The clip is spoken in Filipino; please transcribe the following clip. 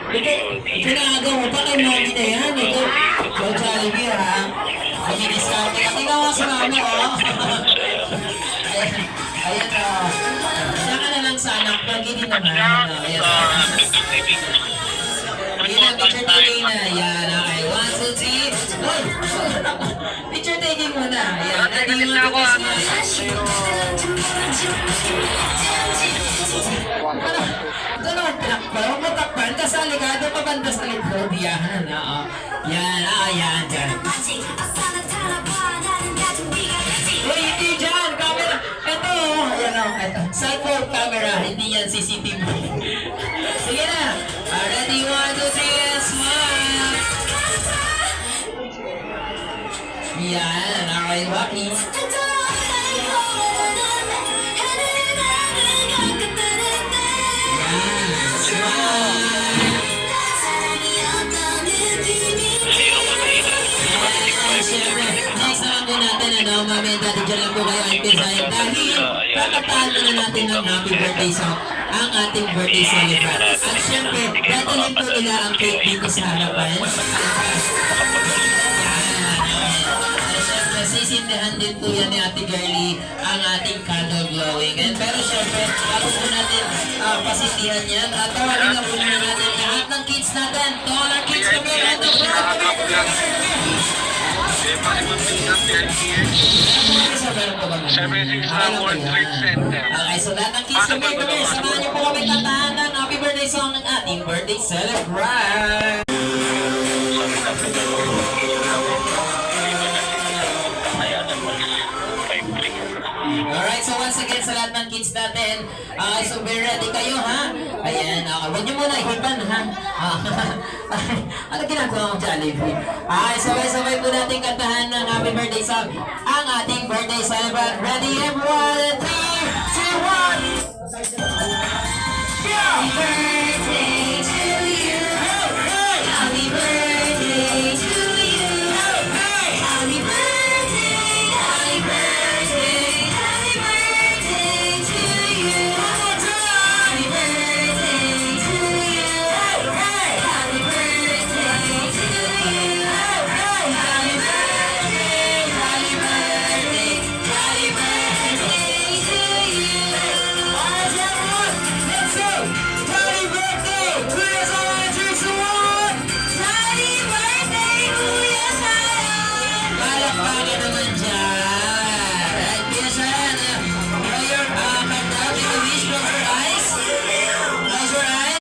Kinaagaw mo pa kay Mami na yan. Ikaw, Jollibee ha. Kami-discount ka. Tingnan mo sa mama, oh. Ayan, oh. Diyan ka na lang sa anak. Pag-ini naman. Ayan, Ayan, picture taking na. Ayan, okay. 1, 2, 3. Uy! Picture taking muna. Ayan, ready mo na Christmas. Ganun, takpan. Huwag mo takpan. Kasali ka. Doon pa banda sa likod. Yan, oo. Yan, yan, dyan. Uy, hindi dyan. Camera. Ito, ayan o. Ito. Cellphone camera. Hindi yan CCTV. Sige na. Ready, 1, 2, 3, smile. Yan, okay, Waki. Next naman po natin, Mami and Daddy, dyan lang po kayo ang pisayang dahil kakatahan na natin ng happy birthday song ang ating birthday celebrant. At syempre, dadalhin po nila ang cake dito sa harapan. Sisindihan din po yan ni Ate Girlie ang ating candle glowing. Pero syempre, bago po natin pasindihan yan, tawagin na po natin lahat ng kids natin. To all our kids, kami ang World Trade Center. Okay, so lahat ng kids kami, samahan niyo po kami kantahan ng happy birthday song ng ating birthday celebrant. Alright, so once again sa lahat ng kids natin, so be ready kayo ha? Ayan, huwag niyo muna ihipan ha? Ano ginagawa mo, Jollibee? Sabay-sabay po natin kantahan ng happy birthday song ang ating birthday celebrant. Ready everyone? 3, 2, 1! Happy birthday!